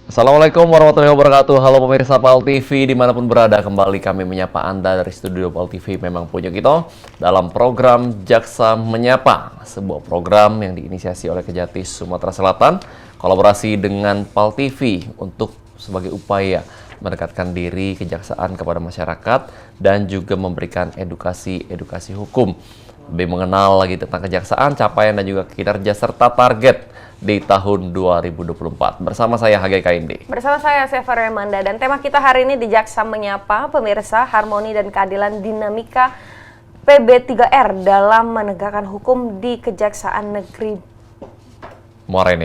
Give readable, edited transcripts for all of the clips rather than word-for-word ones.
Assalamualaikum warahmatullahi wabarakatuh. Halo pemirsa PAL TV dimanapun berada, kembali kami menyapa Anda dari studio PAL TV Memang Punya Kita dalam program Jaksa Menyapa, sebuah program yang diinisiasi oleh Kejati Sumatera Selatan kolaborasi dengan PAL TV untuk sebagai upaya mendekatkan diri kejaksaan kepada masyarakat dan juga memberikan edukasi hukum, lebih mengenal lagi tentang kejaksaan, capaian dan juga kinerja serta target di tahun 2024. Bersama saya Hagai KMD. Bersama saya Seva Remanda, dan tema kita hari ini di Jaksa Menyapa, pemirsa, harmoni dan keadilan dinamika PB3R dalam menegakkan hukum di Kejaksaan Negeri Muara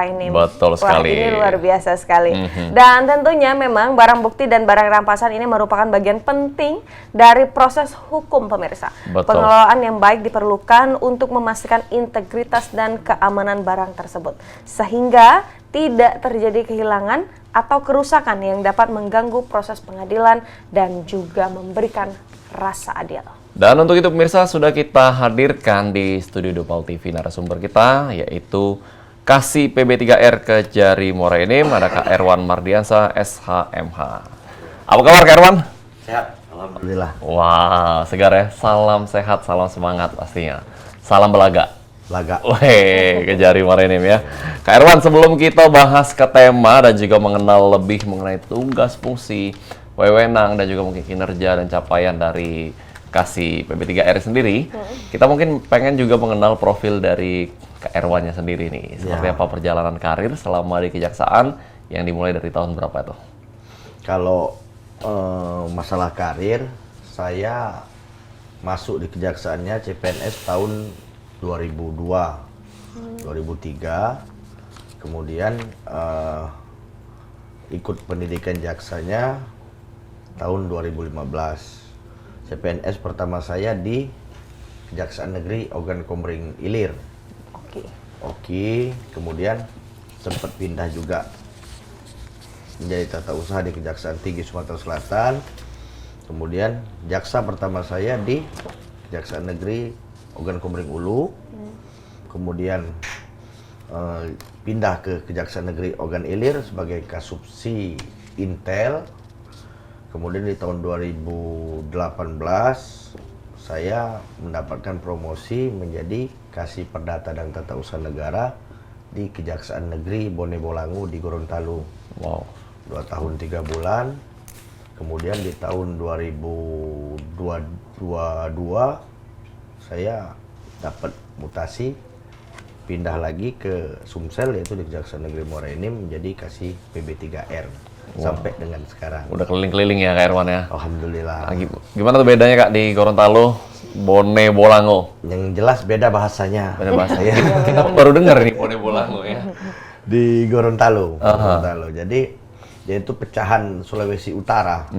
Enim. Betul sekali. Wah, ini luar biasa sekali. Dan tentunya memang barang bukti dan barang rampasan ini merupakan bagian penting dari proses hukum, pemirsa. Betul. Pengelolaan yang baik diperlukan untuk memastikan integritas dan keamanan barang tersebut, sehingga tidak terjadi kehilangan atau kerusakan yang dapat mengganggu proses pengadilan dan juga memberikan rasa adil. Dan untuk itu pemirsa, sudah kita hadirkan di studio PAL TV narasumber kita, yaitu Kasih PB3R Kejari Muara Enim, ada Kak Erwan Mardiansa, SHMH. Apa kabar Kak Erwan? Sehat, alhamdulillah. Wah, segar ya. Salam sehat, salam semangat pastinya. Salam belaga. Weh, Kejari Muara Enim ya. Kak Erwan, sebelum kita bahas ke tema dan juga mengenal lebih mengenai tugas, fungsi, wewenang, dan juga mungkin kinerja dan capaian dari Kasih PB3R sendiri, kita mungkin pengen juga mengenal profil dari Kak Erwannya sendiri nih. Seperti apa perjalanan karir selama di kejaksaan yang dimulai dari tahun berapa itu? Kalau masalah karir, saya masuk di kejaksaannya CPNS tahun 2002, 2003. Kemudian ikut pendidikan jaksanya tahun 2015. CPNS pertama saya di Kejaksaan Negeri Ogan Komering Ilir. Oke, kemudian sempat pindah juga menjadi tata usaha di Kejaksaan Tinggi Sumatera Selatan. Kemudian jaksa pertama saya di Kejaksaan Negeri Ogan Komering Ulu. Kemudian pindah ke Kejaksaan Negeri Ogan Ilir sebagai Kasubsi Intel. Kemudian di tahun 2018 saya mendapatkan promosi menjadi Kasih Perdata dan Tata Usaha Negara di Kejaksaan Negeri Bone Bolango di Gorontalo. Wow. 2 tahun 3 bulan. Kemudian di tahun 2022 saya dapat mutasi, pindah lagi ke Sumsel, yaitu di Kejaksaan Negeri Muara Enim menjadi Kasih PB3R. Sampai dengan sekarang. Udah keliling-keliling ya Kak Erwan ya? Alhamdulillah. Gimana tuh bedanya Kak di Gorontalo, Bone Bolango? Yang jelas beda bahasanya. Beda bahasa ya. Kita baru dengar nih Bone Bolango ya. Di Gorontalo. Gorontalo. Jadi yaitu pecahan Sulawesi Utara.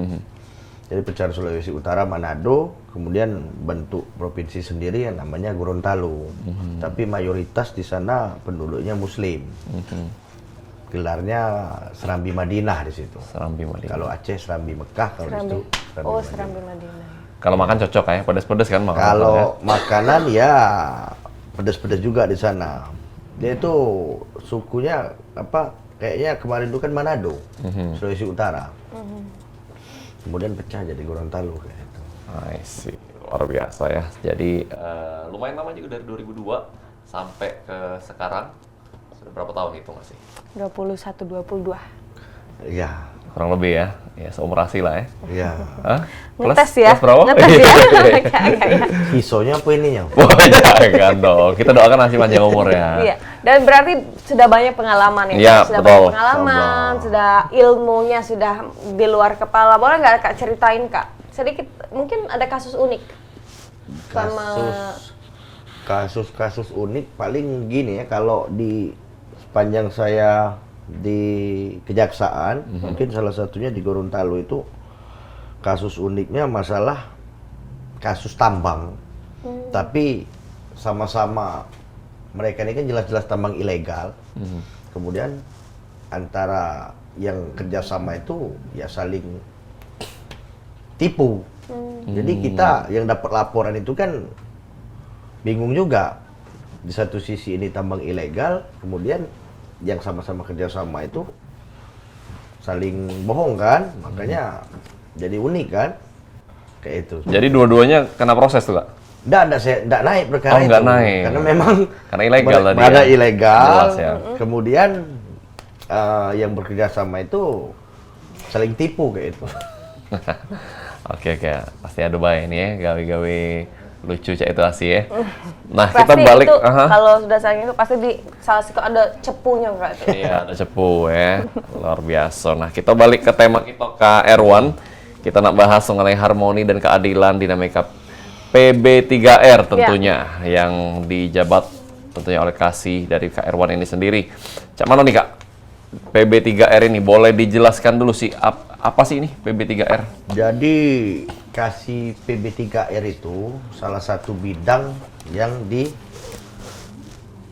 Jadi pecahan Sulawesi Utara Manado, kemudian bentuk provinsi sendiri yang namanya Gorontalo. Tapi mayoritas di sana penduduknya Muslim. Gelarnya Serambi Madinah di situ. Serambi Madinah. Kalau Aceh Serambi Mekah, kalau itu Serambi Madinah. Kalau makan cocok ya, pedas-pedas kan makan. Kalau makanan ya pedas-pedas juga di sana. Dia itu sukunya apa? Kayaknya kemarin itu kan Manado, Sulawesi Utara. Kemudian pecah jadi Gorontalo kayak itu. I see. Luar biasa ya. Jadi lumayan lama juga dari 2002 sampai ke sekarang. Sudah berapa tahun itu nggak sih? 21-22. Iya. Kurang lebih ya. Ya seumur lah ya. Iya. Ngetes ya? Plus berapa? Ngetes ya? Hisonya apa ininya? Wah, jangan dong. Kita doakan masih panjang umur ya. Iya. Dan berarti sudah banyak pengalaman ya? Iya, sudah betul. banyak pengalaman, sudah ilmunya sudah di luar kepala. Boleh nggak Kak ceritain Kak? Sedikit, mungkin ada kasus unik sama... Kasus unik paling gini ya, kalau di sepanjang saya di kejaksaan, mungkin salah satunya di Gorontalo itu kasus uniknya masalah kasus tambang. Tapi sama-sama mereka ini kan jelas-jelas tambang ilegal. Kemudian antara yang kerjasama itu ya saling tipu. Jadi kita yang dapat laporan itu kan bingung juga. Di satu sisi ini tambang ilegal, kemudian yang sama-sama kerjasama itu saling bohong kan, makanya jadi unik kan, kayak itu. Jadi dua-duanya kena proses tuh, Kak? Nggak naik perkara Oh, itu. nggak naik. Karena memang Karena ilegal tadi ada ya. ilegal. Jelas ya. Kemudian yang bekerja sama itu saling tipu kayak itu. Oke, pasti ada baik nih ya, gawe-gawe lucu cak itu asih ya. Nah, Pasti kita balik. itu kalau sudah saling itu pasti di salah situ ada cepunya enggak tuh? Iya, ada cepu ya. Luar biasa. Nah, kita balik ke tema kita, Kak Erwan. Kita nak bahas mengenai harmoni dan keadilan dinamika PB3R tentunya yang dijabat tentunya oleh Kasih dari Kak Erwan ini sendiri. Cak mana nih, Kak? PB3R ini boleh dijelaskan dulu sih apa sih ini PB3R? Jadi Kasih PB3R itu salah satu bidang yang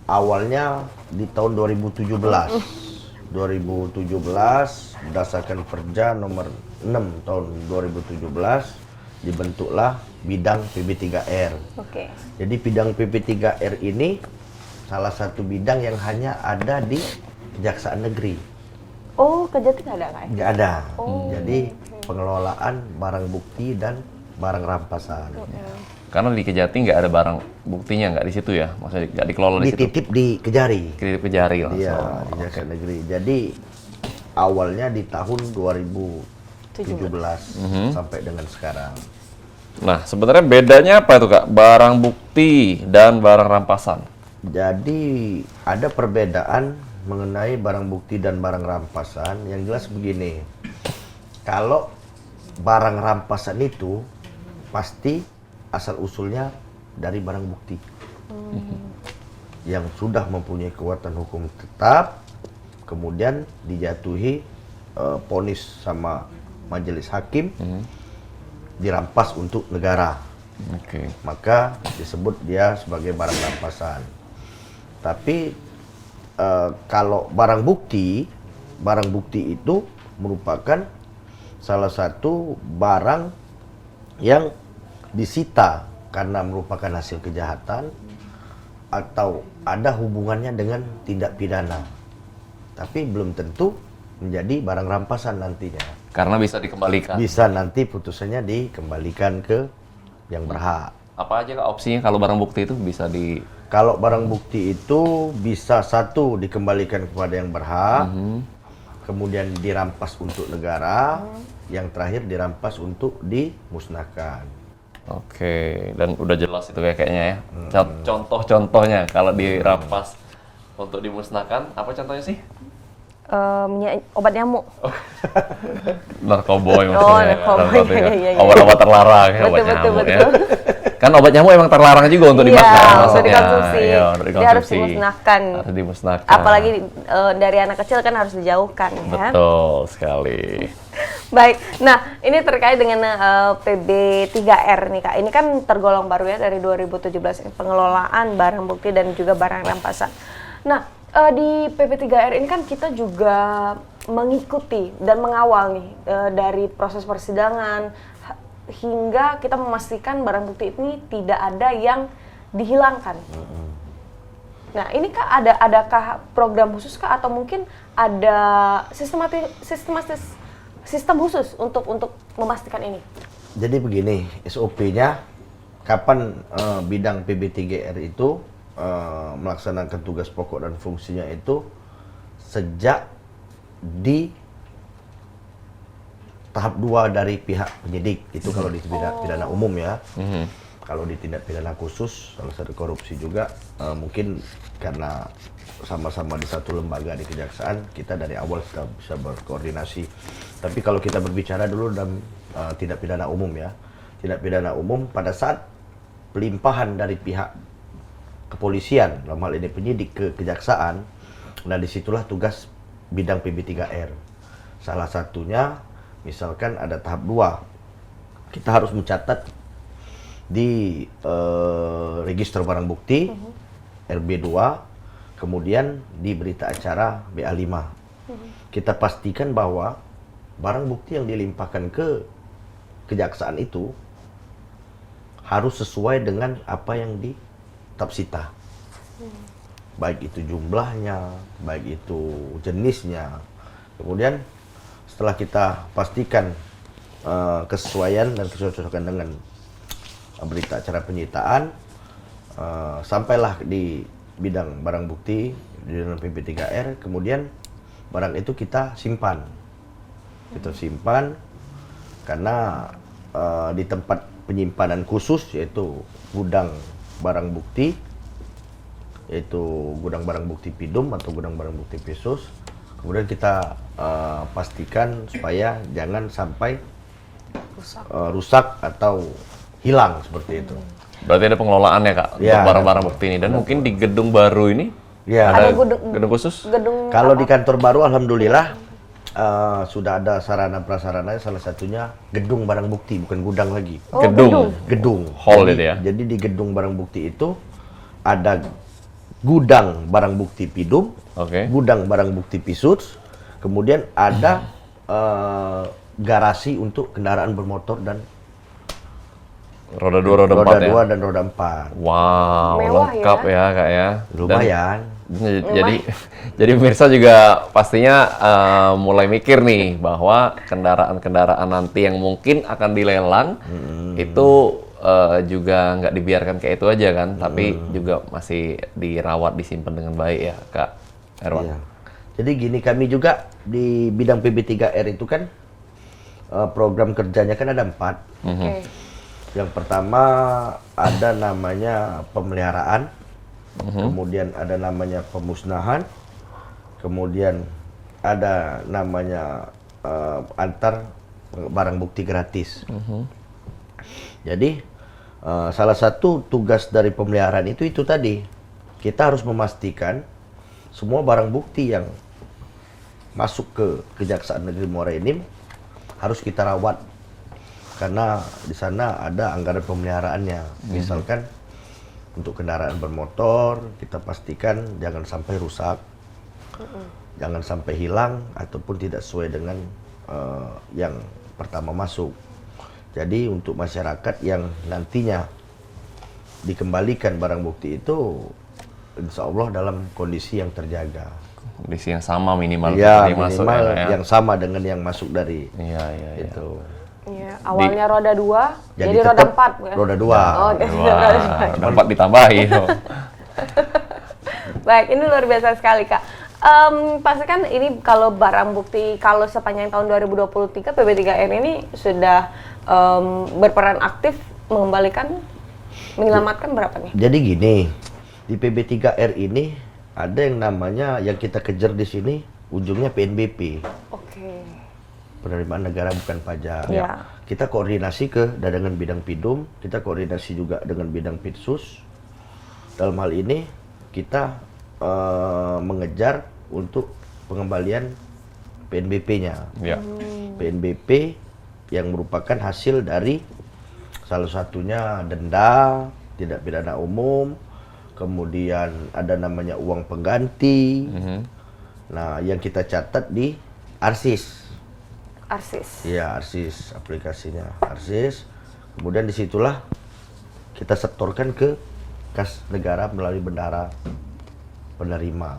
awalnya di tahun 2017 berdasarkan Perja nomor 6 tahun 2017 dibentuklah bidang PB3R. Oke. Jadi bidang PB3R ini salah satu bidang yang hanya ada di Kejaksaan Negeri. Oh, Kejati nggak ada Kak? Nggak ada. Jadi pengelolaan barang bukti dan barang rampasan. Karena di Kejati nggak ada barang buktinya, nggak di situ ya? Maksudnya nggak dikelola di situ? Dititip di Kejari. Dititip ke jari langsung. Iya, di Kejaksaan Negeri. Jadi awalnya di tahun 2017 sampai dengan sekarang. Nah, sebenarnya bedanya apa itu, Kak? Barang bukti dan barang rampasan. Jadi ada perbedaan mengenai barang bukti dan barang rampasan. Yang jelas begini, kalau barang rampasan itu pasti asal usulnya dari barang bukti yang sudah mempunyai kekuatan hukum tetap, kemudian dijatuhi vonis sama majelis hakim, dirampas untuk negara. Oke. Maka disebut dia sebagai barang rampasan. Tapi kalau barang bukti itu merupakan salah satu barang yang disita karena merupakan hasil kejahatan atau ada hubungannya dengan tindak pidana. Tapi belum tentu menjadi barang rampasan nantinya. Karena bisa dikembalikan. Bisa nanti putusannya dikembalikan ke yang berhak. Apa aja, Kak, opsinya kalau barang bukti itu bisa di... Kalau barang bukti itu bisa satu dikembalikan kepada yang berhak, kemudian dirampas untuk negara, yang terakhir dirampas untuk dimusnahkan. Oke, dan udah jelas itu kayaknya ya. Contoh-contohnya kalau dirampas untuk dimusnahkan, apa contohnya sih? Obat nyamuk. Narkoboy Oh, maksudnya. narkoboy, iya. Obat-obat terlarang ya, obat Betul, nyamuk ya. betul. Kan obat nyamuk emang terlarang juga untuk dimakan Untuk maksudnya. dikonsumsi. Iya, untuk Dia harus dikonsumsi. dimusnahkan. Harus dimusnahkan. Apalagi dari anak kecil kan harus dijauhkan ya. Betul sekali. Baik, nah ini terkait dengan PB3R nih Kak. Ini kan tergolong baru ya dari 2017 ini, pengelolaan barang bukti dan juga barang rampasan. Nah, di PB3R ini kan kita juga mengikuti dan mengawal nih dari proses persidangan hingga kita memastikan barang bukti ini tidak ada yang dihilangkan. Nah, ini Kak adakah program khusus Kak atau mungkin ada sistem khusus untuk memastikan ini? Jadi begini, SOP-nya kapan bidang PB3R itu melaksanakan tugas pokok dan fungsinya itu sejak di tahap 2 dari pihak penyidik. Itu kalau di pidana umum ya. Kalau di tindak pidana khusus, salah satu korupsi juga, mungkin karena sama-sama di satu lembaga di kejaksaan, kita dari awal sudah bisa berkoordinasi. Tapi kalau kita berbicara dulu dalam tindak pidana umum ya, tindak pidana umum pada saat pelimpahan dari pihak kepolisian, dalam hal ini penyidik ke kejaksaan, nah disitulah tugas bidang PB3R. Salah satunya, misalkan ada tahap 2, kita harus mencatat di register barang bukti RB2, kemudian di berita acara BA5. Kita pastikan bahwa barang bukti yang dilimpahkan ke kejaksaan itu harus sesuai dengan apa yang ditapsita. baik itu jumlahnya, baik itu jenisnya. Kemudian setelah kita pastikan kesesuaian dan kecocokan dengan berita acara penyitaan, sampailah di bidang barang bukti di dalam PP3R, kemudian barang itu kita simpan. Kita simpan karena di tempat penyimpanan khusus, yaitu gudang barang bukti, yaitu gudang barang bukti Pidum atau gudang barang bukti Pisus. Kemudian kita pastikan supaya jangan sampai rusak atau hilang seperti itu. Berarti ada pengelolaannya Kak Ya, untuk barang-barang bukti ini, dan mungkin di gedung baru ini Ya. ada Ada gedung khusus. Gedung Kalau apa? di kantor baru, alhamdulillah sudah ada sarana prasarananya. Salah satunya gedung barang bukti, bukan gudang lagi. Oh, gedung. Gedung. Hall Jadi- itu ya? Jadi di gedung barang bukti itu ada gudang barang bukti Pidum, Oke. gudang barang bukti Pisus, kemudian ada garasi untuk kendaraan bermotor dan Roda 2, roda 4 ya. 2 dan roda 4. Wow, Mewah lengkap ya Kak ya. Dan- Lumayan. Jadi pemirsa juga pastinya mulai mikir nih bahwa kendaraan-kendaraan nanti yang mungkin akan dilelang itu juga nggak dibiarkan kayak itu aja kan, tapi juga masih dirawat, disimpan dengan baik ya Kak Erwan. Iya. Jadi gini, kami juga di bidang PB3R itu kan program kerjanya kan ada 4. Oke. Yang pertama ada namanya pemeliharaan, kemudian ada namanya pemusnahan, kemudian ada namanya antar barang bukti gratis. Jadi salah satu tugas dari pemeliharaan itu tadi, kita harus memastikan semua barang bukti yang masuk ke Kejaksaan Negeri Muara Enim harus kita rawat, karena di sana ada anggaran pemeliharaannya. Misalkan untuk kendaraan bermotor, kita pastikan jangan sampai rusak, jangan sampai hilang ataupun tidak sesuai dengan yang pertama masuk. Jadi untuk masyarakat yang nantinya dikembalikan barang bukti itu, insya Allah dalam kondisi yang terjaga. Kondisi yang sama minimal Ya, seperti yang masuk minimal ya, Kak, ya. yang sama dengan yang masuk dari Iya, iya, iya. itu. Iya, awalnya roda 2, jadi roda tetap 4 bukan? roda 2. Oh, jadi Wah, roda 4. dapat ditambahin. Baik, ini luar biasa sekali Kak. Pastikan ini kalau barang bukti, kalau sepanjang tahun 2023 PB3R ini sudah berperan aktif mengembalikan, menyelamatkan berapa nih? Jadi gini, di PB3R ini ada yang namanya, yang kita kejar di sini ujungnya PNBP, Oke. penerimaan negara bukan pajak. Ya. Kita koordinasi ke dengan bidang Pidum, kita koordinasi juga dengan bidang Pitsus. Dalam hal ini kita mengejar untuk pengembalian PNBP-nya. Ya. PNBP yang merupakan hasil dari salah satunya denda, tidak pidana umum, kemudian ada namanya uang pengganti. Nah, yang kita catat di Arsis. Arsis. Iya, Arsis, aplikasinya Arsis. Kemudian disitulah kita setorkan ke kas negara melalui bendahara penerima.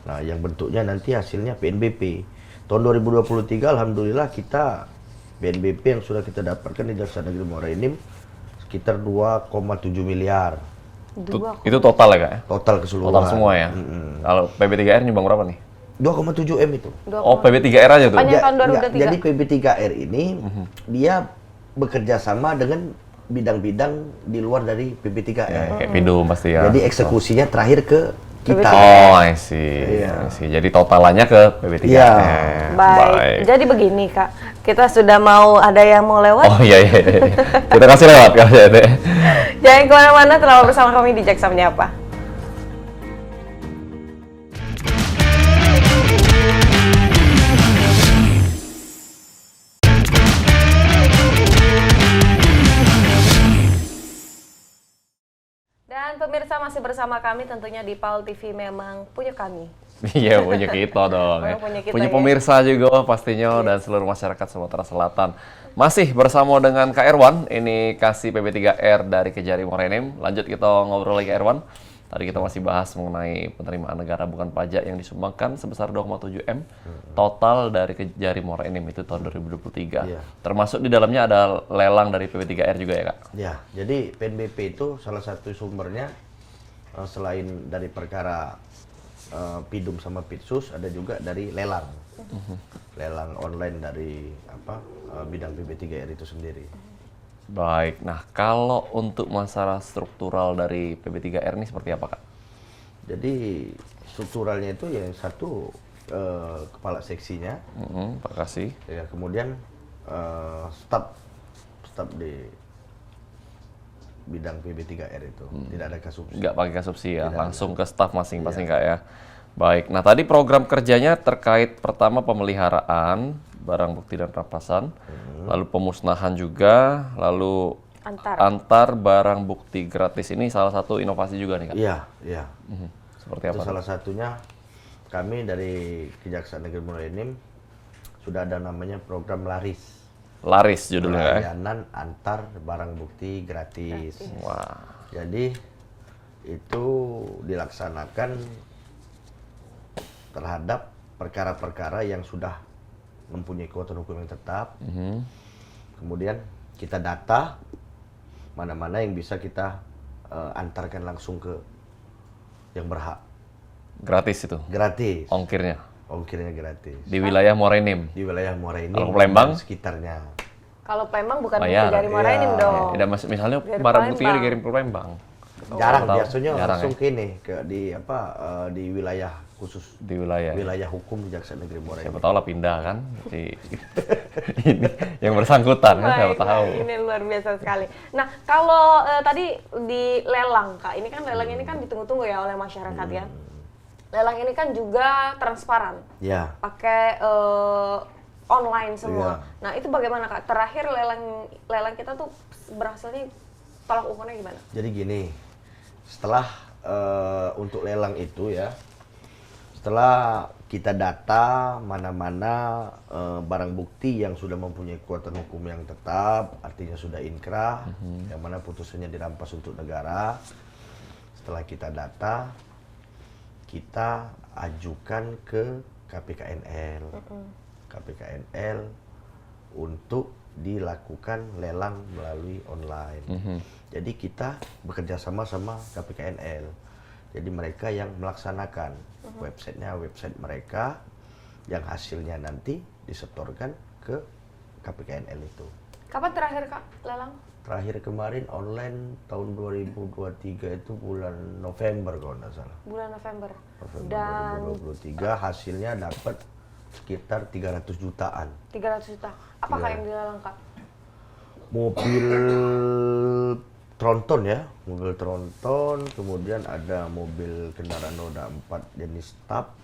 Nah, yang bentuknya nanti hasilnya PNBP. Tahun 2023 alhamdulillah kita PNBP yang sudah kita dapatkan di Kejaksaan Negeri Muara Enim sekitar 2,7 miliar Itu total ya Kak ya? total keseluruhan. Total semua ya? Kalau PB3R nyumbang berapa nih? 2,7 M itu. Oh, PB3R aja tuh? Panjang tahun Enggak, 2023. jadi PB3R ini dia bekerja sama dengan bidang-bidang di luar dari PB3R. Kayak Pidum pasti ya. Jadi eksekusinya terakhir ke kita. Oh, I see. Iya. I see. Jadi totalannya ke PB3R. Iya. Baik. Jadi begini Kak, kita sudah mau ada yang mau lewat. Oh iya, iya, iya. Kita kasih lewat Kak. Jangan kemana-mana, tetap bersama kami di Jaksa Menyapa. Dan pemirsa masih bersama kami tentunya di PAL TV, memang punya kami. Iya, punya kita dong. Ya. Oh, punya kita Punya ya. pemirsa juga pastinya dan seluruh masyarakat Sumatera Selatan. Masih bersama dengan Kak Erwan, ini kasih PB3R dari Kejari Muara Enim. Lanjut kita ngobrol lagi Kak Erwan. Tadi kita masih bahas mengenai penerimaan negara bukan pajak yang disumbangkan sebesar 2,7 M total dari Kejari Muara Enim itu tahun 2023. Iya. Termasuk di dalamnya ada lelang dari PP3R juga ya, Kak? Ya, jadi PNBP itu salah satu sumbernya selain dari perkara Pidum sama Pitsus, ada juga dari lelang. Lelang online dari bidang PP3R itu sendiri. Baik, nah kalau untuk masalah struktural dari PP3R ini seperti apa, Kak? Jadi strukturalnya itu yang satu kepala seksinya, Terima kasih. ya, kemudian staf di bidang PB3R itu tidak ada kasubsidi. Nggak pakai kasubsidi ya, Tidak langsung ke staf masing-masing, Kak ya. Baik, nah tadi program kerjanya terkait pertama pemeliharaan barang bukti dan rampasan, lalu pemusnahan juga, lalu antar barang bukti gratis. Ini salah satu inovasi juga nih, Kak? Iya, iya. Seperti Itu apa? salah satunya kami dari Kejaksaan Negeri Muara Enim sudah ada namanya program Laris. Laris judulnya, ya? Layanan antar barang bukti gratis. Wah, Jadi itu dilaksanakan terhadap perkara-perkara yang sudah mempunyai kekuatan hukum yang tetap. Kemudian kita data mana-mana yang bisa kita antarkan langsung ke yang berhak. gratis itu, Gratis. ongkirnya. Ongkirnya gratis. Di wilayah Muara Enim. Di wilayah Muara Enim Kalau Palembang? dan sekitarnya. Kalau Palembang bukan Bayar. Kejari Muara Enim Iya. dong. Tidak, misalnya Dari barang buktinya Palembang. dikirim ke Palembang. Jarang, Tahu. biasanya Jarang, langsung ya? ke ini, di wilayah khusus, Di wilayah. wilayah hukum Kejaksaan Negeri Muara Siapa Enim. tahu lah pindah kan. Ini yang bersangkutan kan, siapa Baik, tahu. Ini luar biasa sekali. Nah, kalau tadi di lelang, Kak, ini kan lelang ini kan ditunggu-tunggu ya oleh masyarakat ya. Lelang ini kan juga transparan, Ya, pakai online semua. Iya. Nah, itu bagaimana, Kak? Terakhir lelang kita tuh berhasilnya tolak ukurnya gimana? jadi gini, setelah untuk lelang itu ya, setelah kita data mana-mana barang bukti yang sudah mempunyai kekuatan hukum yang tetap, artinya sudah inkrah, yang mana putusannya dirampas untuk negara. Setelah kita data, kita ajukan ke KPKNL. KPKNL untuk dilakukan lelang melalui online. Jadi kita bekerja sama sama KPKNL. Jadi mereka yang melaksanakan website mereka, yang hasilnya nanti disetorkan ke KPKNL itu. Kapan terakhir, Kak, lelang? Terakhir kemarin online tahun 2023 itu bulan November kalau nggak salah. Bulan November. November Dan 2023 hasilnya dapat sekitar 300 jutaan. 300 juta. Apakah yang dilelang, Kak? Mobil tronton ya, mobil tronton, kemudian ada mobil kendaraan roda 4 jenis Tab.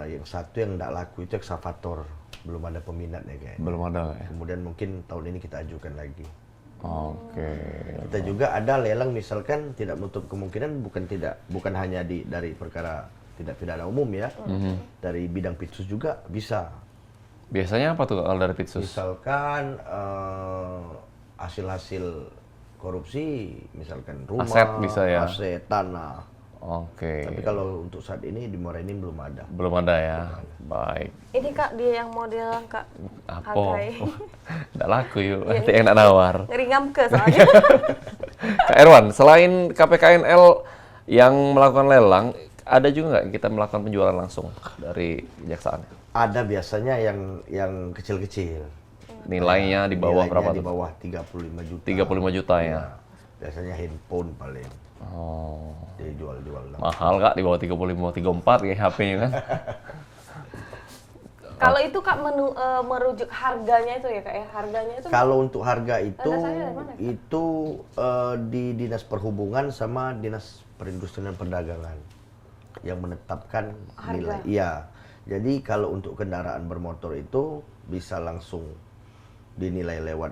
Yang satu yang tidak laku itu excavator, belum ada peminatnya kayaknya. Belum ada ya. Kemudian mungkin tahun ini kita ajukan lagi. Oke. Kita juga ada lelang misalkan tidak menutup kemungkinan bukan hanya dari perkara tidak pidana umum ya, dari bidang pitsus juga bisa. Biasanya apa tuh kalau dari Pitsus? Misalkan hasil-hasil korupsi, misalkan rumah, Aset bisa ya? aset tanah. Oke. Tapi kalau untuk saat ini di Muara Enim belum ada. Belum ada ya. Baik. Ini, Kak, dia yang mau dilelang, Kak. Apa? Hargai. Nggak laku yuk. Nanti yang nak nawar. Ngeringam ke soalnya. Kak Erwan, selain KPKNL yang melakukan lelang, ada juga nggak kita melakukan penjualan langsung dari kejaksaan? Ada biasanya yang kecil-kecil. Nilainya di bawah Nilainya berapa di tuh? bawah 35 juta. 35 juta ya. Nah, biasanya handphone paling Oh, dijual-jual lah. mahal Kak, di bawah 35, 34 kayak HP-nya kan? Kalau itu, Kak, merujuk harganya itu ya, Kak ya? Harganya itu Kalau untuk harga itu, Landasannya dari mana, Kak? itu di Dinas Perhubungan sama Dinas Perindustrian dan Perdagangan yang menetapkan Harga. nilai. Iya. Jadi kalau untuk kendaraan bermotor itu bisa langsung dinilai lewat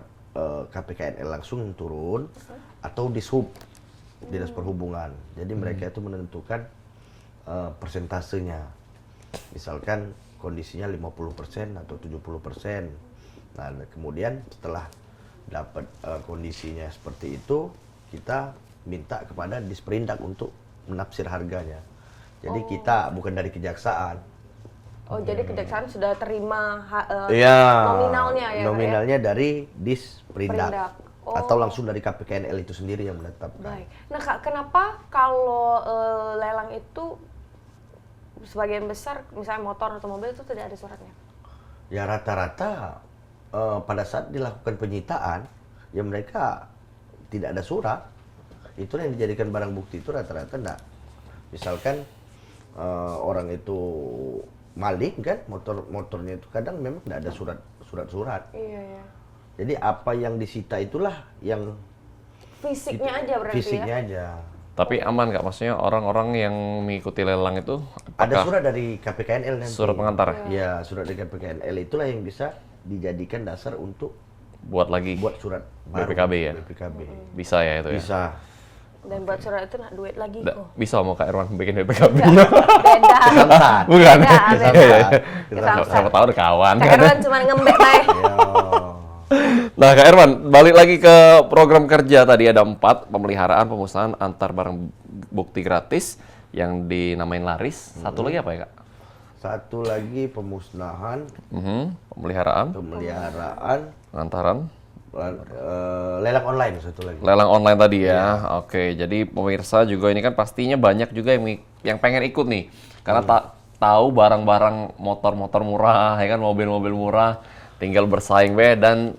KPKNL langsung turun atau di sub Dinas Perhubungan. Jadi mereka itu menentukan persentasenya. Misalkan kondisinya 50% atau 70%. Nah, kemudian setelah dapat kondisinya seperti itu, kita minta kepada Disperindak untuk menafsir harganya. Jadi kita bukan dari kejaksaan. Oh, jadi kejaksaan sudah terima Iya. nominalnya ya? Kak, Nominalnya dari Disperindak. Perindak. Oh. Atau langsung dari KPKNL itu sendiri yang menetapkan. Baik. Nah Kak, kenapa kalau lelang itu sebagian besar, misalnya motor atau mobil itu tidak ada suratnya? Ya rata-rata pada saat dilakukan penyitaan, ya mereka tidak ada surat. Itu yang dijadikan barang bukti itu rata-rata enggak. Misalkan orang itu maling kan, motornya itu kadang memang tidak ada surat-surat. Iya, iya. Jadi apa yang disita itulah yang Fisiknya aja berarti fisiknya ya? aja. Tapi aman nggak? Maksudnya orang-orang yang mengikuti lelang itu Ada apakah surat dari KPKNL nanti. surat pengantar Ya, surat dari KPKNL itulah yang bisa dijadikan dasar untuk buat lagi buat surat baru. BPKB ya? BPKB. Bisa ya itu ya? Bisa. Dan buat surat itu nak duit lagi. Bisa mau Kak Irwan bikin BPKB? Beda. Kesempatan. Bukan? Beda, Iya, beda. iya. Kesempatan. Siapa tahu ada kawan. Kak Erwan cuma ngembek bae. Ya. Nah Kak Irwan, balik lagi ke program kerja tadi ada 4, pemeliharaan, pemusnahan antar barang bukti gratis yang dinamain laris. Satu lagi apa ya Kak? Satu lagi pemusnahan, Pemeliharaan, pemeliharaan, pengantaran, lelang online satu lagi. lelang online tadi ya. Oke, jadi pemirsa juga ini kan pastinya banyak juga yang pengen ikut nih. Karena tahu barang-barang motor-motor murah, ya kan mobil-mobil murah, tinggal bersaing be dan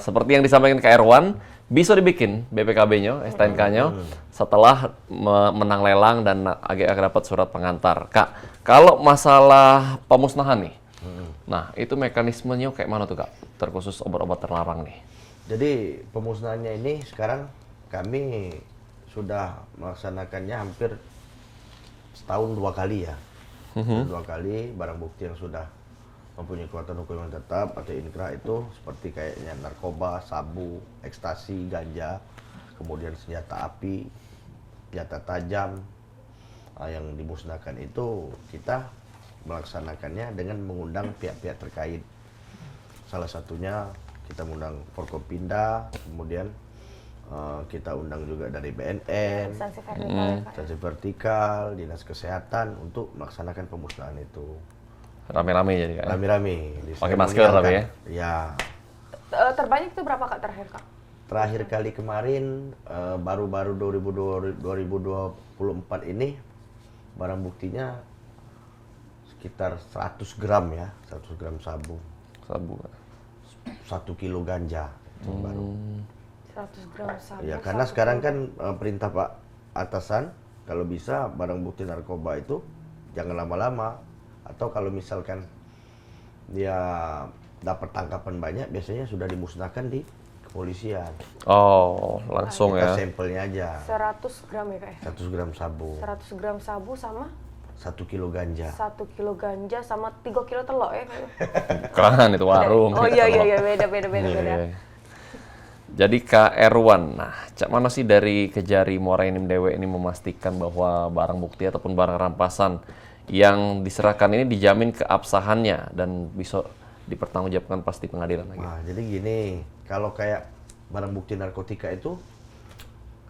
seperti yang disampaikan Kak Irwan, bisa dibikin BPKB-nya, STNK-nya setelah menang lelang dan agak dapat surat pengantar. Kak, kalau masalah pemusnahan nih, nah itu mekanismenya kayak mana tuh Kak? Terkhusus obat-obat terlarang nih. Jadi pemusnahannya ini sekarang kami sudah melaksanakannya hampir setahun 2 kali ya. 2 kali barang bukti yang sudah mempunyai kekuatan hukum yang tetap atau inkrah itu seperti kayaknya narkoba, sabu, ekstasi, ganja, kemudian senjata api, senjata tajam yang dimusnahkan itu kita melaksanakannya dengan mengundang pihak-pihak terkait. Salah satunya kita mengundang Forkopimda, kemudian kita undang juga dari BNN, Instansi vertikal ya, Kak. instansi vertikal, dinas kesehatan untuk melaksanakan pemusnahan itu. Rame-rame jadi Kak. Rame-rame. Pakai masker tapi ya? Ya. Terbanyak itu berapa Kak terakhir Kak? Terakhir kali kemarin baru-baru 2024 ini barang buktinya sekitar 100 gram ya, 100 gram sabu, Sabu Kak. 1 kilo ganja itu baru. 100 gram sabu. Ya karena 1 sekarang kilo. kan perintah Pak Atasan kalau bisa barang bukti narkoba itu jangan lama-lama, atau kalau misalkan dia dapat tangkapan banyak biasanya sudah dimusnahkan di kepolisian. Oh, langsung Kita ya. sampelnya aja. 100 gram ya Kak ya? 100 gram sabu, 100 gram sabu sama 1 kilo ganja. 1 kilo ganja sama 3 kilo telur ya kayaknya. Kan itu warung. Oh iya beda. Iya. Jadi Kak Erwan, nah cak mana sih dari Kejari Muara Enim Dewe ini memastikan bahwa barang bukti ataupun barang rampasan yang diserahkan ini dijamin keabsahannya dan bisa dipertanggungjawabkan pasti pengadilan lagi. Nah, jadi gini, kalau kayak barang bukti narkotika itu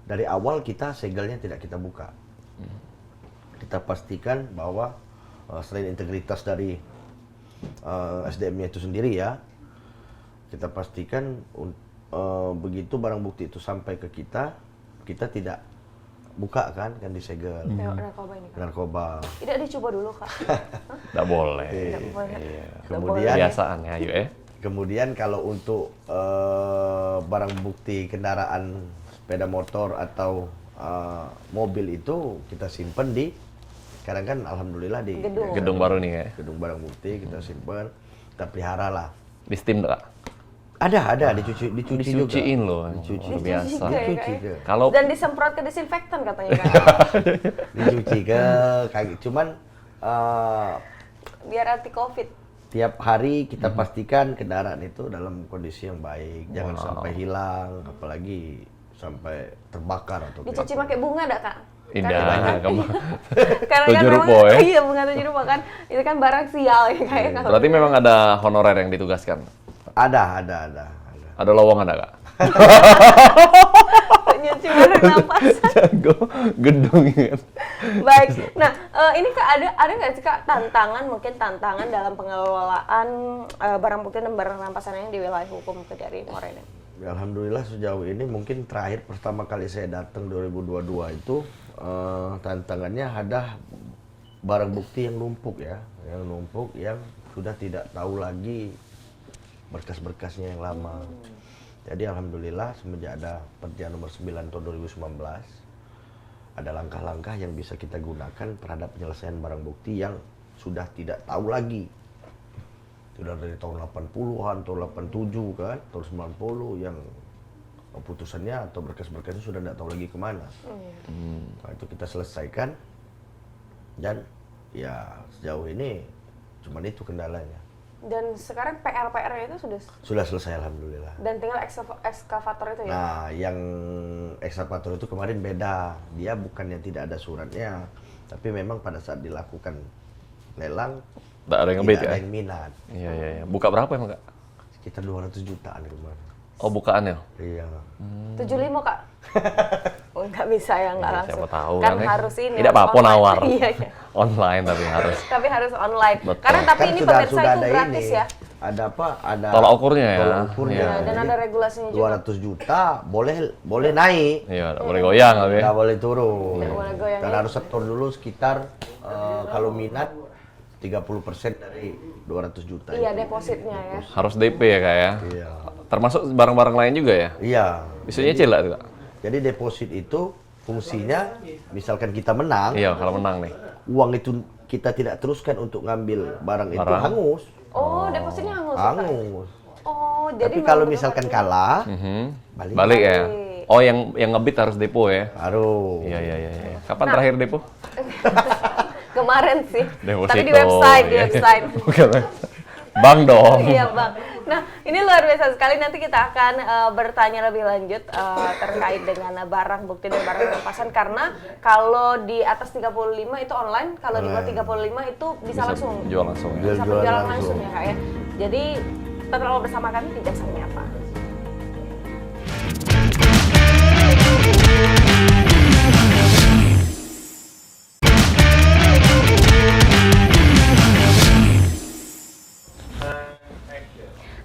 dari awal kita segelnya tidak kita buka. Kita pastikan bahwa selain integritas dari SDM-nya itu sendiri ya, kita pastikan begitu barang bukti itu sampai ke kita tidak buka kan disegel. Narkoba ini Kak. Narkoba. Tidak dicoba dulu Kak. Nggak boleh. Tidak boleh. Kemudian Kebiasaan ya, yuk Kemudian kalau untuk barang bukti kendaraan sepeda motor atau mobil itu kita simpen di, sekarang kan alhamdulillah di Gedung baru nih ya. gedung barang bukti kita simpen, kita pelihara lah. Di Steam Kak. Ada dicuci juga. Dicuciin loh. Dicuci. Luar biasa. Dicuci. Dicuci ke, Kalau Dan disemprot ke disinfektan katanya Kak. dicuci ke kaki. Cuman Biar anti Covid. tiap hari kita pastikan kendaraan itu dalam kondisi yang baik, jangan sampai hilang, apalagi sampai terbakar atau Dicuci pakai bunga enggak Kak? indah, Karena kan Tujuh memang rupo ya? iya bunga 7 rupo kan. Itu kan barang sial ya kayak kalau. berarti memang ada honorer yang ditugaskan. Ada. Ada lowongan ada Kak? Nyuci barang nampasan. Jago gedung kan. Baik. Nah, ini Kak ada nggak sih Kak tantangan dalam pengelolaan barang bukti dan barang rampasan ini di wilayah hukum Kejari Muara ini? Ya, alhamdulillah sejauh ini mungkin terakhir pertama kali saya datang 2022 itu tantangannya ada barang bukti yang numpuk ya, yang sudah tidak tahu lagi berkas-berkasnya yang lama. Jadi alhamdulillah semenjak ada Perda nomor 9 tahun 2019 ada langkah-langkah yang bisa kita gunakan terhadap penyelesaian barang bukti yang sudah tidak tahu lagi. Sudah dari tahun 80-an, tahun 87 kan, tahun 90 yang putusannya atau berkas-berkasnya sudah tidak tahu lagi kemana. Nah, itu kita selesaikan dan ya sejauh ini cuma itu kendalanya. Dan sekarang PR-nya itu Sudah selesai alhamdulillah. dan tinggal ekskavator itu ya? Nah, yang ekskavator itu kemarin beda. Dia bukannya tidak ada suratnya, tapi memang pada saat dilakukan lelang Tak ada yang ngebit tidak ya? ada yang minat. Iya. Buka berapa emang Kak? Sekitar 200 jutaan kemarin. Oh bukaannya? Iya. 75 Kak? Oh, nggak bisa ya, nggak Iya, langsung. siapa tahu kan kan ya. harus ini. Tidak harus apa-apa online. nawar. Iya. Online tapi harus. Tapi harus online. Betul. Karena tapi Kan ini sudah pemirsa itu ada gratis ini. ya. Ada apa? Ada Tolak ukurnya ya? tolak ukurnya. Iya. Ya, dan Jadi, ada regulasinya juga. 200 juta boleh naik. Iya, nggak boleh goyang tapi. Nggak boleh turun. Nggak boleh goyang, Dan ya. harus setor dulu sekitar kalau minat 30% dari 200 juta. Iya, itu. depositnya ya. Harus DP ya Kak ya? Iya. Termasuk barang-barang lain juga ya? Iya. Bisa nyicil nggak tuh Kak? Jadi deposit itu fungsinya misalkan kita menang, Iya, kalau menang nih. uang itu kita tidak teruskan untuk ngambil barang itu Barang. hangus. Oh, depositnya hangus. ya, Kak? Hangus. Oh, jadi Tapi kalau memang misalkan betul. kalah, Balik ya? Balik. Oh, yang ngebit harus depo ya? harus. Iya. Kapan terakhir depo? Kemarin sih. Deposito. Tapi di website, Iya. Bukan. Bang dong. Iya Bang. Nah ini luar biasa sekali. Nanti kita akan bertanya lebih lanjut terkait dengan barang bukti dan barang rampasan. Karena kalau di atas 35 itu online, kalau di bawah 35 itu bisa langsung. Jual langsung ya? Bisa Jual berjalan langsung. langsung ya Kak ya. Jadi tetaplah bersama kami di Jaksa Menyapa.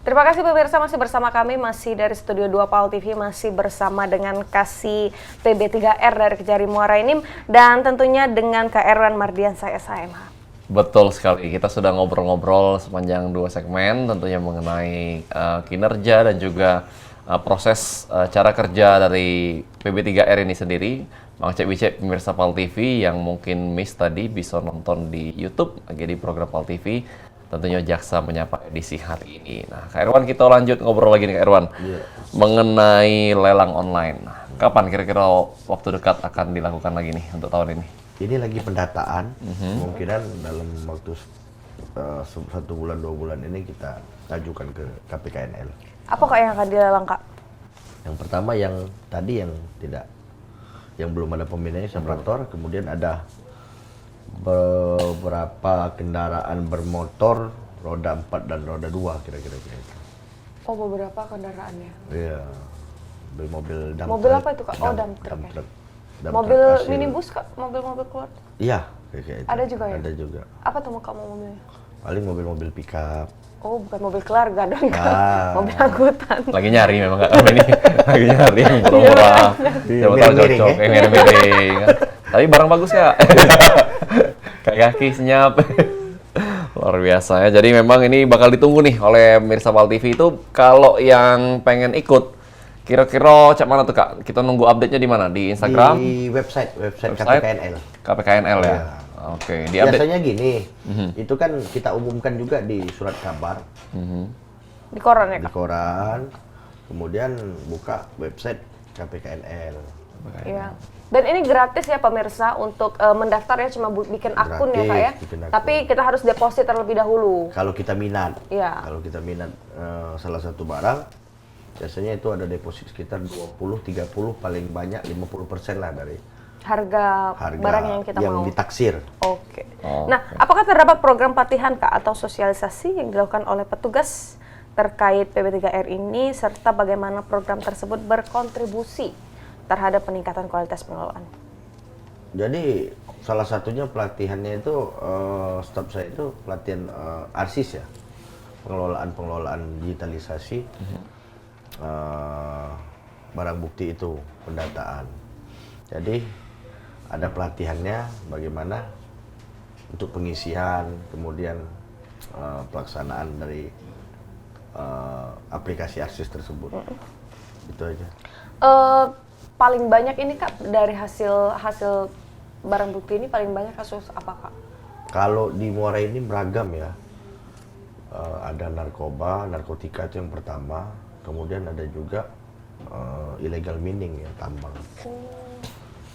Terima kasih pemirsa, masih bersama kami, masih dari Studio 2 PAL TV, masih bersama dengan Kasih PB3R dari Kejari Muara Enim, dan tentunya dengan Kak Erwan Mardiansah SHMH. Betul sekali, kita sudah ngobrol-ngobrol sepanjang 2 segmen, tentunya mengenai kinerja dan juga proses cara kerja dari PB3R ini sendiri. Bang Cek Wicek, pemirsa PAL TV yang mungkin miss tadi bisa nonton di YouTube lagi di program PAL TV. Tentunya Jaksa Menyapa edisi hari ini. Nah, Kak Erwan, kita lanjut ngobrol lagi nih Kak Erwan. Mengenai lelang online. Kapan kira-kira waktu dekat akan dilakukan lagi nih untuk tahun ini? Ini lagi pendataan, kemungkinan dalam waktu 1 bulan 2 bulan ini kita ajukan ke KPKNL. Apa Kak yang akan dilelang Kak? Yang pertama yang tadi yang belum ada pembinaan separator, kemudian ada beberapa kendaraan bermotor roda 4 dan roda 2 kira-kira gitu. Oh, beberapa kendaraannya. Iya. Mobil dump Mobil truck. apa itu, Kak? Oh, dump truck ya. Dump Mobil truck hasil. minibus Kak? Mobil-mobil keluarga? Iya, kayak itu. Ada juga ya? Ada juga. Apa tuh Kak mobilnya? Paling mobil-mobil pickup. Oh, bukan mobil keluarga dong Kak. Ah. Mobil angkutan. Lagi nyari memang Kak kami ini. Lagi nyari yang murah-murah. Siapa tahu Miring-miring, cocok, ya? yang miring-miring. Tapi barang bagus Kak. Kayak kaki senyap. Luar biasa ya. Jadi memang ini bakal ditunggu nih oleh pemirsa PAL TV itu. Kalau yang pengen ikut, kira-kira cak mana tuh Kak? Kita nunggu update-nya di mana? Di Instagram? Di website KPKNL. KPKNL ya? Iya. Oke, di update. Biasanya gini, itu kan kita umumkan juga di surat kabar, Di koran ya di Kak? koran, kemudian buka website KPKNL. Iya. Dan ini gratis ya pemirsa untuk mendaftar ya, cuma bikin akun ya Kak ya. Gratis, bikin akun. Tapi kita harus deposit terlebih dahulu. Kalau kita minat, Iya. kalau kita minat salah satu barang, biasanya itu ada deposit sekitar 20-30, paling banyak 50% lah dari Harga harga barang yang kita mau. ditaksir. Oke. Oh, Nah, apakah terdapat program pelatihan Kak atau sosialisasi yang dilakukan oleh petugas terkait PB3R ini serta bagaimana program tersebut berkontribusi terhadap peningkatan kualitas pengelolaan? Jadi salah satunya pelatihannya itu staff saya itu pelatihan ARSIS ya, pengelolaan digitalisasi barang bukti itu, pendataan. Jadi ada pelatihannya bagaimana untuk pengisian, kemudian pelaksanaan dari aplikasi ARSIS tersebut. Itu aja. Paling banyak ini Kak, dari hasil barang bukti ini paling banyak kasus apa Kak? Kalau di Muara ini beragam ya. Ada narkotika itu yang pertama, kemudian ada juga illegal mining ya, tambang.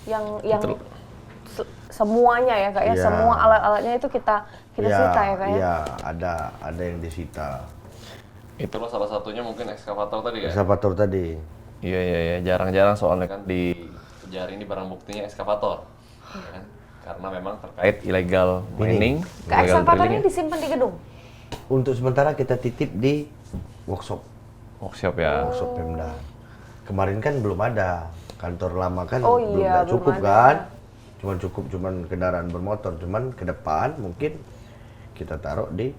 Yang semuanya ya Kak ya, Iya. semua alat-alatnya itu kita sita ya Kak ya? Iya, ada yang disita. Itulah salah satunya mungkin ekskavator tadi ya? Ekskavator tadi. Iya, jarang-jarang soalnya kan di Kejari ini barang buktinya ekskavator. Ya kan? Karena memang terkait illegal mining. Kak, illegal ekskavatornya drilling. disimpan di gedung? Untuk sementara kita titip di workshop Workshop ya. workshop Pemda. Kemarin kan belum ada, kantor lama kan Oh belum iya, belum cukup ada. kan, cuman kendaraan bermotor, cuman ke depan mungkin kita taruh di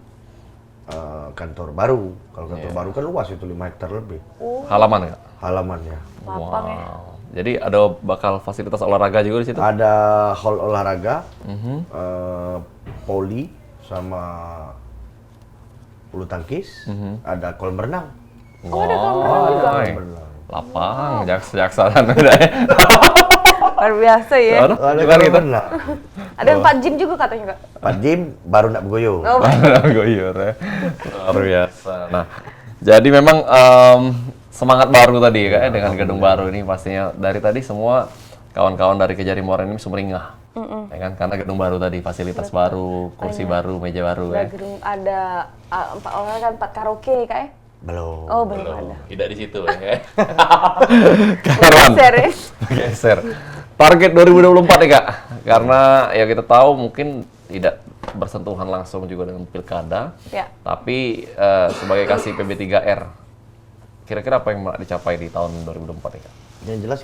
kantor baru. Kalau kantor baru kan luas itu 5 hektar lebih Halaman nggak? halamannya. Lapang ya? Jadi ada bakal fasilitas olahraga juga di situ? Ada hall olahraga, poli sama bulu tangkis, ada kolam renang. Oh, ada kolam renang juga? Wah, lapang, jaksa-jaksaan udah ya. Luar biasa ya. Ada Ada bukan kolam gitu? renang. Ada yang 4 gym juga katanya Kak? Pak Jim baru nak bergoyo. Oh, Goyor ya. Luar biasa. Nah, jadi memang semangat baru tadi ya Kak, ya, dengan gedung baru ini pastinya dari tadi semua kawan-kawan dari Kejari Muara ini sumringah. Ya kan? Karena gedung baru tadi, fasilitas baru, kursi baru, meja baru ada ya. gedung, ada 4 olahraga, 4 karaoke Kak ya? Belum. Oh, belum ada. Tidak di situ ya. Kawan. Geser ya? Geser. Target 2024 nih Kak, karena ya kita tahu mungkin tidak bersentuhan langsung juga dengan pilkada, Ya. tapi sebagai kasih PB3R, kira-kira apa yang mau dicapai di tahun 2024 nih Kak? Yang jelas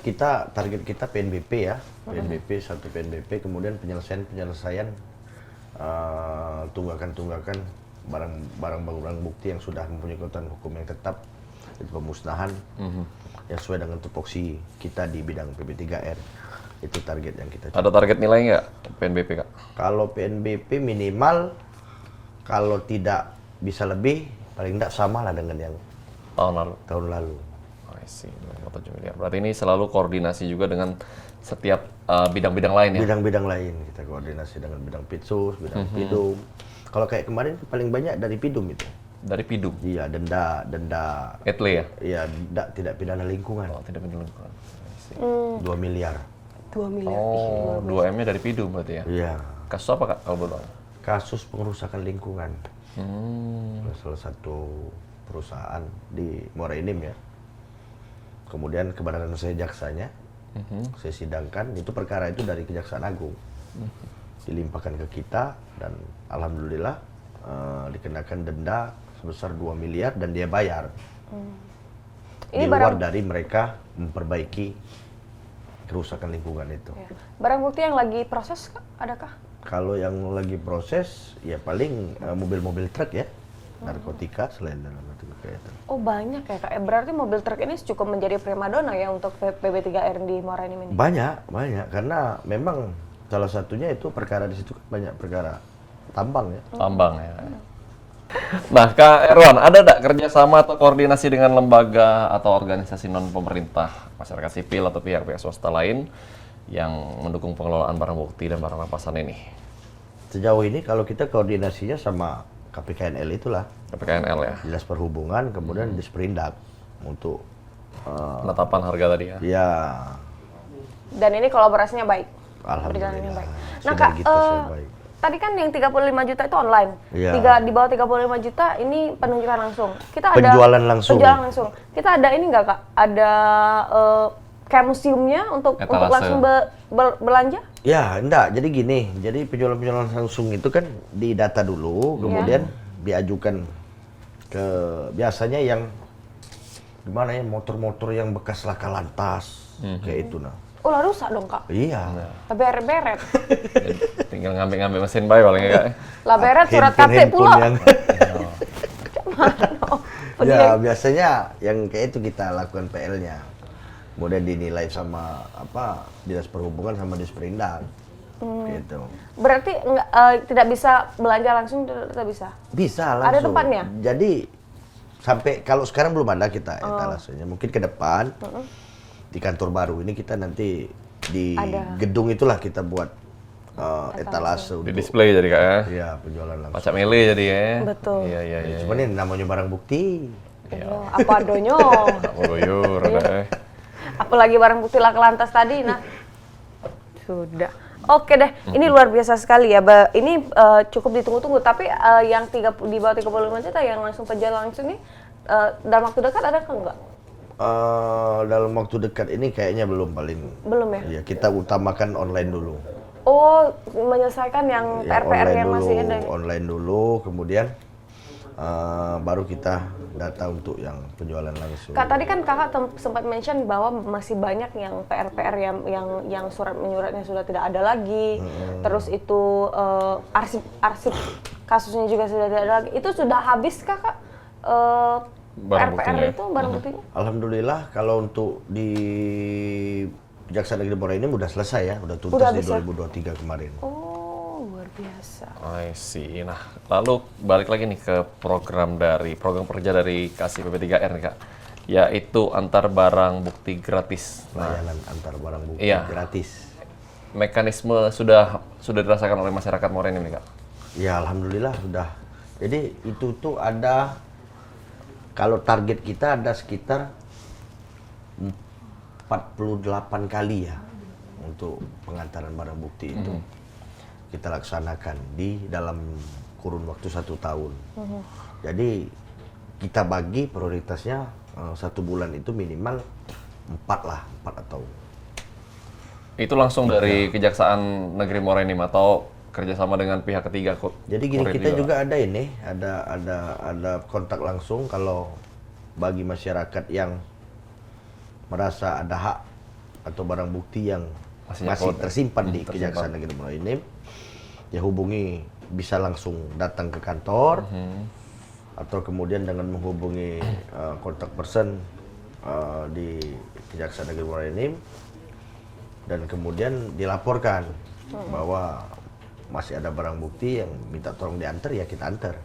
target kita PNBP ya, PNBP satu PNBP, kemudian penyelesaian tunggakan barang bukti yang sudah mempunyai kekuatan hukum yang tetap, itu pemusnahan yang sesuai dengan tupoksi kita di bidang PB3R. Itu target yang kita capai. Ada target nilai nggak PNBP Kak? Kalau PNBP minimal, kalau tidak bisa lebih, paling tidak sama lah dengan yang Tahun lalu? tahun lalu. I see, 2,7 miliar. Berarti ini selalu koordinasi juga dengan setiap bidang-bidang lain ya? Bidang-bidang lain kita koordinasi dengan bidang Pitsus, bidang Pidum. Kalau kayak kemarin paling banyak dari Pidum itu. Dari Pidum? Iya, denda, Etle ya? iya, tidak pidana lingkungan. Oh, tidak pindah lingkungan. I see. 2 miliar. 2 miliar. Oh, 2M-nya dari Pidum berarti ya? Iya. Kasus apa Kak kalau boleh tahu? Kasus pengerusakan lingkungan. Salah satu perusahaan di Muara Enim ya. Kemudian kebenaran saya jaksanya, saya sidangkan, itu perkara itu dari Kejaksaan Agung. Dilimpahkan ke kita dan alhamdulillah dikenakan denda sebesar 2 miliar dan dia bayar. Ini Di luar dari mereka memperbaiki kerusakan lingkungan itu. Ya. Barang bukti yang lagi proses Kak, adakah? Kalau yang lagi proses, ya paling mobil-mobil truk ya, narkotika selain dari narkotika itu. Oh banyak ya Kak, berarti mobil truk ini cukup menjadi primadona ya untuk PB3R di Muara Enim ini? Banyak, karena memang salah satunya itu perkara di situ kan banyak perkara tambang ya. Tambang ya. Nah, Kak Erwan, ada nggak kerjasama atau koordinasi dengan lembaga atau organisasi non-pemerintah, masyarakat sipil atau pihak-pihak swasta lain yang mendukung pengelolaan barang bukti dan barang rampasan ini? Sejauh ini kalau kita koordinasinya sama KPKNL itulah, KPKNL ya? Dinas Perhubungan, kemudian Disperindak untuk Penetapan harga tadi ya? ya Dan ini kolaborasinya baik? Berjalannya alhamdulillah. baik. Nah Kak, Sinergitas yang baik. tadi kan yang 35 juta itu online. Iya. Di bawah 35 juta ini penunjukan langsung. Kita ada Penjualan langsung. Penjualan langsung. Kita ada ini nggak Kak? Ada kayak museumnya untuk Etalase. langsung belanja? Ya, enggak. Jadi gini, jadi penjualan langsung itu kan didata dulu, kemudian diajukan ke biasanya yang gimana ya, motor-motor yang bekas laka lantas kayak itu nah. Oh lah rusak dong kak? Iya. Lah beret-beret. Tinggal ngambil mesin bae paling Kak. Lah beret surat Handphone KT pula. yang Mana? ya biasanya yang kayak itu kita lakukan PL-nya. Kemudian dinilai sama Dinas Perhubungan sama Disperindak. Gitu. Berarti tidak bisa belanja langsung, tidak bisa? Bisa langsung. Ada tempatnya? Jadi sampai kalau sekarang belum ada kita etalasenya. Mungkin ke depan di kantor baru ini kita nanti di gedung itulah kita buat etalase Di untuk display jadi Kak ya. ya penjualan langsung. Pacak mele jadi ya. Betul. Iya. Cuman ini namanya barang bukti. Iya. Apa adonyo? Mau goyur ada. Apalagi barang bukti laka lantas tadi, nah. Sudah. Oke deh, ini luar biasa sekali ya. Ini cukup ditunggu-tunggu, tapi yang di bawah 35 juta yang langsung penjual langsung nih, dalam waktu dekat ada enggak? Dalam waktu dekat ini kayaknya belum paling. Belum ya? Iya, kita utamakan online dulu. Oh, menyelesaikan yang Ya, PR-PR yang masih ada. online dulu, kemudian baru kita data untuk yang penjualan langsung. Kak, tadi kan kakak sempat mention bahwa masih banyak yang PR-PR yang surat menyuratnya sudah tidak ada lagi. Terus itu arsip kasusnya juga sudah tidak ada lagi. Itu sudah habis kakak Barang PR-PR buktinya. itu barang buktinya? Alhamdulillah kalau untuk di Kejaksaan Negeri Muara ini udah selesai ya, udah tuntas Udah di bisa? 2023 kemarin. Oh, luar biasa. I see. Nah, lalu balik lagi nih ke program kerja dari Kasih PP3R nih Kak, yaitu antar barang bukti gratis. Nah, Layanan antar barang bukti Iya. gratis. mekanisme sudah dirasakan oleh masyarakat Morenim nih Kak? Ya alhamdulillah sudah. Jadi itu tuh ada, kalau target kita ada sekitar 48 kali ya untuk pengantaran barang bukti itu kita laksanakan di dalam kurun waktu 1 tahun. Jadi kita bagi prioritasnya 1 bulan itu minimal 4 atau Itu langsung dari Kejaksaan Negeri Morenim atau kerjasama dengan pihak ketiga kok? jadi gini, kita juga ada ini, ada kontak langsung kalau bagi masyarakat yang merasa ada hak atau barang bukti yang masih tersimpan di Kejaksaan Negeri Morenim, ya hubungi, bisa langsung datang ke kantor atau kemudian dengan menghubungi kontak person di Kejaksaan Negeri Morenim dan kemudian dilaporkan bahwa masih ada barang bukti yang minta tolong diantar, ya kita antar.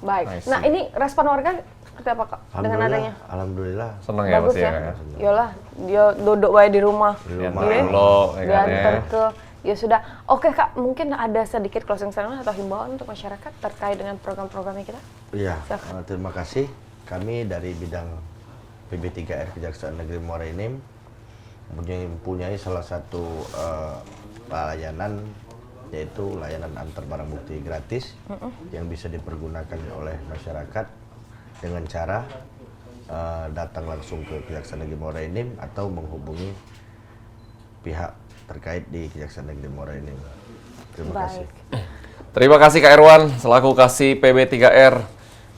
Baik. Nah, ini respon warga seperti apa Kak dengan adanya? Alhamdulillah. Senang ya Bagus pasti ya. ya. Yolah, dia duduk baik di rumah. Yang Iya. dulu, ya kan Diantar ya. ke ya sudah. Oke Kak, mungkin ada sedikit closing statement atau himbauan untuk masyarakat terkait dengan program-programnya kita? Iya, Silakan. terima kasih. Kami dari bidang PB3R Kejaksaan Negeri Morenim mempunyai salah satu layanan, yaitu layanan antar barang bukti gratis yang bisa dipergunakan oleh masyarakat dengan cara datang langsung ke Kejaksaan Negeri Morenim atau menghubungi pihak terkait di Kejaksaan Negeri Morenim. Terima kasih. Terima kasih Kak Irwan selaku Kasih PB3R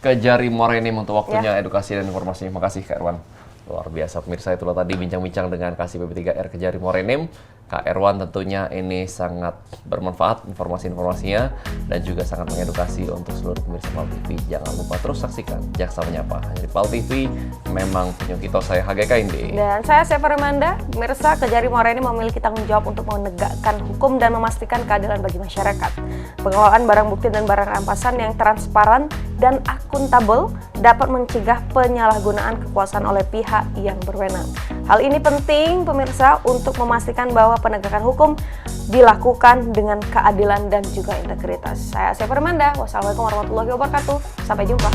Kejari Morenim untuk waktunya, edukasi dan informasi. Terima kasih Kak Irwan. Luar biasa pemirsa, itulah tadi bincang-bincang dengan Kasih PB3R Kejari Morenim. Kak Irwan tentunya ini sangat bermanfaat informasi-informasinya dan juga sangat mengedukasi untuk seluruh pemirsa PAL TV. Jangan lupa terus saksikan Jaksa Menyapa hanya di PAL TV. Memang punya kita, saya HGK Indi. Dan saya Seva Remanda, pemirsa Kejari Morenim memiliki tanggung jawab untuk menegakkan hukum dan memastikan keadilan bagi masyarakat. Pengelolaan barang bukti dan barang rampasan yang transparan dan akuntabel dapat mencegah penyalahgunaan kekuasaan oleh pihak yang berwenang. Hal ini penting pemirsa untuk memastikan bahwa penegakan hukum dilakukan dengan keadilan dan juga integritas. Saya Seva Remanda, wassalamualaikum warahmatullahi wabarakatuh. Sampai jumpa.